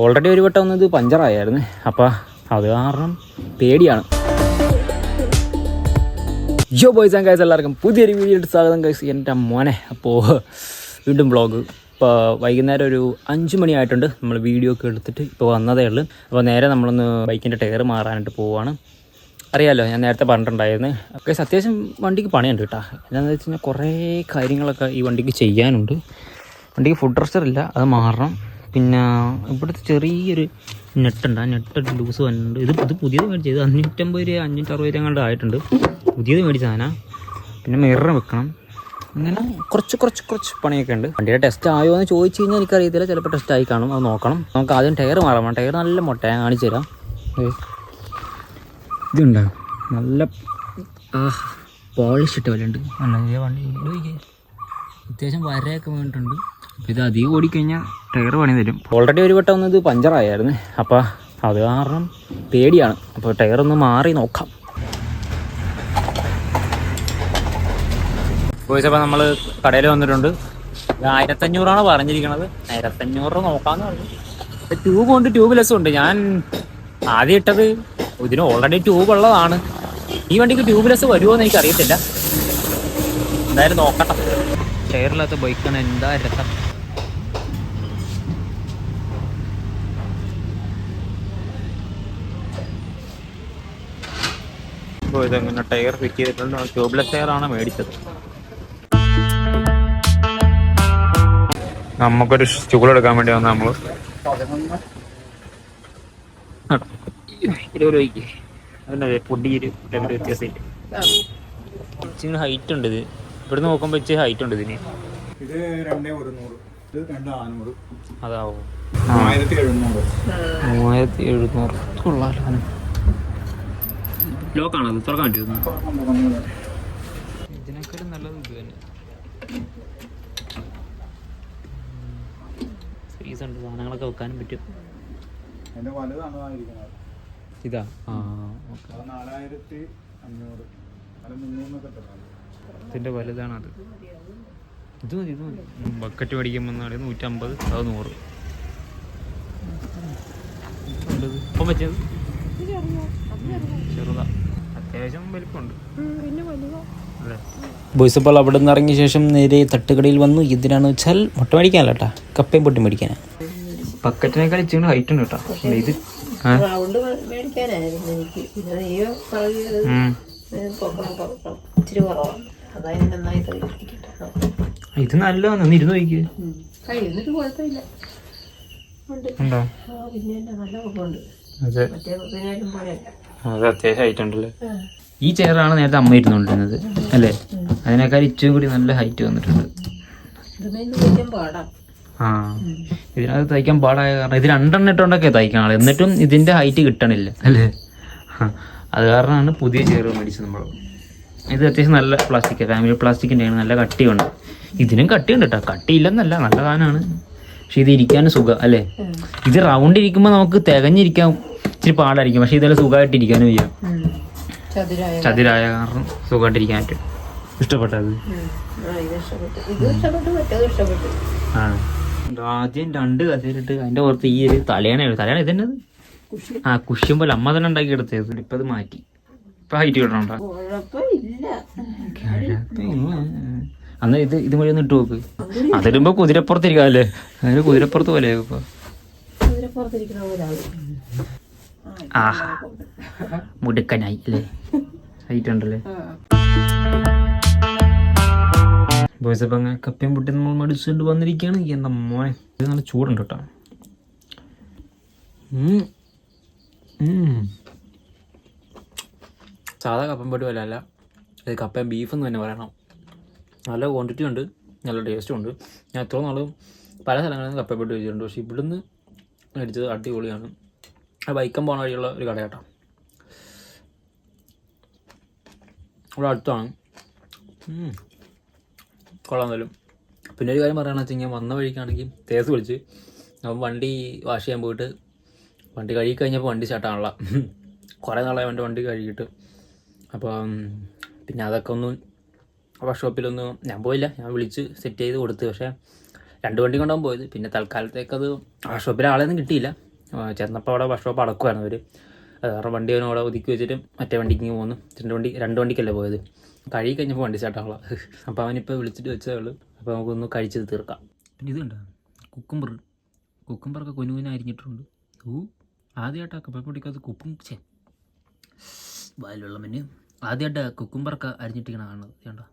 Already ഒരു വട്ടം ഒന്നത് പഞ്ചറായിരുന്നു, അപ്പോൾ അത് കാരണം പേടിയാണ്. യോ ബോയ്സ് ആൻഡ് ഗൈസ്, എല്ലാവർക്കും പുതിയൊരു വീഡിയോയിട്ട് സ്വാഗതം ഗൈസ്. എൻ്റെ മോനെ, അപ്പോൾ വീണ്ടും വ്ളോഗ്. ഇപ്പോൾ വൈകുന്നേരം ഒരു 5 മണിയായിട്ടുണ്ട്. നമ്മൾ വീഡിയോ ഒക്കെ എടുത്തിട്ട് ഇപ്പോൾ വന്നതേ ഉള്ളൂ. അപ്പോൾ നേരെ നമ്മളൊന്ന് ബൈക്കിൻ്റെ ടയർ മാറാനായിട്ട് പോവുകയാണ്. അറിയാമല്ലോ, ഞാൻ നേരത്തെ പറഞ്ഞിട്ടുണ്ടായിരുന്നു ഗൈസ്, അത്യാവശ്യം വണ്ടിക്ക് പണിയുണ്ട് കേട്ടോ. എന്താണെന്ന് വെച്ച് കഴിഞ്ഞാൽ കുറേ കാര്യങ്ങളൊക്കെ ഈ വണ്ടിക്ക് ചെയ്യാനുണ്ട്. വണ്ടിക്ക് ഫുഡ് റെസ്റ്റർ ഇല്ല, അത് മാറണം. പിന്നെ ഇവിടുത്തെ ചെറിയൊരു നെട്ടുണ്ട്, ആ നെട്ട് ലൂസ് വന്നിട്ടുണ്ട്. ഇത് പുതിയത് മേടിച്ചത് 550 രൂപ 560 രൂപ കണ്ട് ആയിട്ടുണ്ട്. പുതിയത് മേടിച്ച സാധനം. പിന്നെ മിറർ വെക്കണം, അങ്ങനെ കുറച്ച് പണിയൊക്കെ ഉണ്ട്. വണ്ടിയുടെ ടെസ്റ്റ് ആയോ എന്ന് ചോദിച്ചു കഴിഞ്ഞാൽ എനിക്കറിയത്തില്ല, ചിലപ്പോൾ ടെസ്റ്റ് ആയി കാണും, അത് നോക്കണം. നമുക്ക് ആദ്യം ടയർ മാറാം. ടയർ നല്ല മുട്ട, ഞാൻ കാണിച്ചു തരാം. ഇതുണ്ടാകും നല്ല പോളിഷ് ഇട്ട വിലയുണ്ട്. വണ്ടി അത്യാവശ്യം വരയൊക്കെ വീണിട്ടുണ്ട്. ഇത് അധികം ഓടിക്കഴിഞ്ഞാൽ ടയർ പണി തരും. ഓൾറെഡി ഒരു വട്ടം ഒന്നത് പഞ്ചറായിരുന്നു, അപ്പോൾ അത് കാരണം പേടിയാണ്. അപ്പോൾ ടയറൊന്ന് മാറി നോക്കാം. ചോദിച്ചപ്പോൾ നമ്മൾ കടയിൽ വന്നിട്ടുണ്ട്. 1500 പറഞ്ഞിരിക്കണത്. 1500 നോക്കാമെന്ന് പറഞ്ഞു. ട്യൂബ് ഉണ്ട്, ട്യൂബ്ലെസ്സും ഉണ്ട്. ഞാൻ ആദ്യം ഇട്ടത് ഇതിന് ഓൾറെഡി ട്യൂബ് ഉള്ളതാണ്. ഈ വണ്ടിക്ക് ട്യൂബ്ലെസ് വരുമോ എന്ന് എനിക്കറിയത്തില്ല. എന്തായാലും നോക്കട്ടെ. ടയറില്ലാത്ത ബൈക്കാണ്, എന്താ രസം. ഇപ്പോൾ ഇതെങ്ങനെ ടയർ ഫിറ്റ് ചെയ്തിട്ടുണ്ട്. ട്യൂബ്ലെസ് ടയറാണ് മേടിച്ചത്. നമുക്കൊരു സ്റ്റൂൾ എടുക്കാൻ വേണ്ടി വന്ന നമ്മൾ 20 രൂപയ്ക്ക് അതിൻ്റെ പൊടിയൊരു വ്യത്യാസമില്ല. ഇച്ചിരി ഹൈറ്റ് ഉണ്ട്. ഇത് ഇവിടെ നോക്കുമ്പോൾ ഇച്ചിരി ഹൈറ്റ് ഉണ്ട് ഇതിന്. ഇത് 2100, ഇത് 2400. അതാവോ 1700. 1700 കൊള്ളാലോ. ലോക്കാണത്, തുറക്കാൻ പറ്റുമോ? ഇതിനേക്കാളും നല്ലത് ഇത് തന്നെ. സ്പേസ് ഉണ്ട്, സാധനങ്ങളൊക്കെ വെക്കാനും പറ്റും. ഇതാ 4500, 300. ഇതിൻ്റെ വലുതാണത്. ഇത് മതി. ബക്കറ്റ് മേടിക്കുമ്പോൾ 150, അത് 100. ഇപ്പം വെച്ചത് ചെറുതാ, അത്യാവശ്യം വലിപ്പമുണ്ട്. ബോയ്സ് ഇപ്പോൾ അവിടെ നിന്ന് ഇറങ്ങിയ ശേഷം നേരെ തട്ടുകടയിൽ വന്നു. ഇതിനാണ് വെച്ചാൽ മുട്ട മേടിക്കാനല്ല കേട്ടോ, കപ്പയും പൊട്ടി മേടിക്കാനാണ്. ബക്കറ്റിനേക്കാൾ ഇച്ചിരി ഹൈറ്റ് ഉണ്ട് കേട്ടോ. ഇത് ഇത് നല്ലതാണ്. 200 നോക്കി ഉണ്ടോ? അത് അത്യാവശ്യം ഹൈറ്റ് ഉണ്ടല്ലേ. ഈ ചെയറാണ് നേരത്തെ അമ്മ ഇരുന്നുകൊണ്ടിരുന്നത് അല്ലേ? അതിനേക്കാൾ ഇച്ചിരി കൂടി നല്ല ഹൈറ്റ് വന്നിട്ടുണ്ട്. ഇതിനകത്ത് തയ്ക്കാൻ പാടായ കാരണം ഇത് 2 ഇട്ടുകൊണ്ടൊക്കെ തയ്ക്കാനുള്ളത്, എന്നിട്ടും ഇതിന്റെ ഹൈറ്റ് കിട്ടണില്ല അല്ലേ? അത് കാരണമാണ് പുതിയ ചെയർ മേടിച്ചത് നമ്മൾ. ഇത് അത്യാവശ്യം നല്ല പ്ലാസ്റ്റിക്, ഫാമിലി പ്ലാസ്റ്റിക്കിൻ്റെയാണ്, നല്ല കട്ടിയുണ്ട്. ഇതിനും കട്ടിയുണ്ട് കേട്ടോ, കട്ടിയില്ലെന്നല്ല, നല്ല സാധനമാണ്. പക്ഷെ ഇത് ഇരിക്കാനും സുഖം അല്ലേ? ഇത് റൗണ്ട് ഇരിക്കുമ്പോൾ നമുക്ക് തികഞ്ഞിരിക്കാൻ ഇച്ചിരി പാടായിരിക്കും, പക്ഷെ ഇതെല്ലാം സുഖമായിട്ടിരിക്കാനും ചെയ്യാം. ചതുരായ കാരണം സുഖമായിട്ടിരിക്കാൻ പറ്റും. ഇഷ്ടപ്പെട്ടത് ആദ്യം 2 കസേരയിട്ട് അതിൻ്റെ പുറത്ത് ഈ ഒരു തലയാണ് ഇതെന്നത് കുഷ്യൻ പോലെ അമ്മ തന്നെ ഉണ്ടാക്കി എടുത്തത്. ഇപ്പം അത് മാറ്റി, ഇപ്പം ഹൈറ്റ് കിട്ടണുണ്ടോ? അന്ന് ഇത് വഴി ഒന്ന് ഇട്ട് നോക്ക്. അതിടുമ്പോ കുതിരപ്പുറത്തിരിക്കാല്ലേ, അതിന് കുതിരപ്പുറത്ത് പോലെ ഇപ്പൊ. ആഹാ, മുടുക്കനായി അല്ലേ? ഹൈറ്റ് ഉണ്ടല്ലേ ബോയ്സ്. അപ്പം അങ്ങനെ കപ്പയും പൊട്ടി നമ്മൾ മടിച്ചുകൊണ്ട് വന്നിരിക്കുകയാണ്. എന്താ മോനെ, ഇത് നല്ല ചൂടുണ്ട് കേട്ടോ. സാധാ കപ്പയും പൊട്ടി പോലെ അല്ല, ഇത് കപ്പയും ബീഫെന്ന് തന്നെ പറയണം. നല്ല ക്വാണ്ടിറ്റി ഉണ്ട്, നല്ല ടേസ്റ്റും ഉണ്ട്. ഞാൻ എത്ര നാളും പല സ്ഥലങ്ങളിൽ നിന്ന് കപ്പയും പൊട്ടി വെച്ചിട്ടുണ്ട്, പക്ഷേ ഇവിടുന്ന് മേടിച്ചത് അടിപൊളിയാണ്. ആ ബൈക്കം പോകാൻ വഴിയുള്ള ഒരു കടയാട്ടോ, ഇവിടെ അടുത്താണ്. കൊള്ളാൻ വരും. പിന്നെ ഒരു കാര്യം പറയുകയാണെന്ന് വെച്ച് കഴിഞ്ഞാൽ, വന്ന വഴിക്കാണെങ്കിൽ തേസ് വിളിച്ച് അപ്പം വണ്ടി വാഷ് ചെയ്യാൻ പോയിട്ട് വണ്ടി കഴുകി കഴിഞ്ഞപ്പോൾ വണ്ടി സ്റ്റാർട്ടാണല്ലോ. കുറേ നാളായി വണ്ടി കഴുകിയിട്ട്. അപ്പം പിന്നെ അതൊക്കെ ഒന്ന് വർക്ക്ഷോപ്പിലൊന്നും ഞാൻ പോയില്ല, ഞാൻ വിളിച്ച് സെറ്റ് ചെയ്ത് കൊടുത്ത്. പക്ഷേ 2 വണ്ടി കൊണ്ടാകും പോയത്. പിന്നെ തൽക്കാലത്തേക്കത് വർക്ക്ഷോപ്പിലെ ആളെയൊന്നും കിട്ടിയില്ല. ചെന്നപ്പോൾ അവിടെ ബസ് സ്റ്റോപ്പ് അടക്കുവാണ് അവർ. വേറെ വണ്ടി അവനും അവിടെ ഒതുക്കി വെച്ചിട്ട് മറ്റേ വണ്ടിക്ക് പോന്നു. രണ്ട് വണ്ടിക്കല്ലേ പോയത്. കഴുകി കഴിഞ്ഞപ്പോൾ വണ്ടി സ്റ്റാർട്ടാളാം. അപ്പോൾ അവനിപ്പോൾ വിളിച്ചിട്ട് വെച്ചേ ഉള്ളൂ. അപ്പോൾ നമുക്കൊന്ന് കഴിച്ചത് തീർക്കാം. പിന്നെ ഇത് കണ്ടോ കുക്കുംബറൊക്കെ കുനുകുന അരിഞ്ഞിട്ടുണ്ട്. ആദ്യമായിട്ടൊക്കെ കപ്പപ്പൊടിക്കകത്ത് വായിലുള്ള മെന്ന് ആദ്യമായിട്ട് കുക്കുംബറൊക്കെ അരിഞ്ഞിട്ടിങ്ങനെ കാണുന്നത് കണ്ടോ.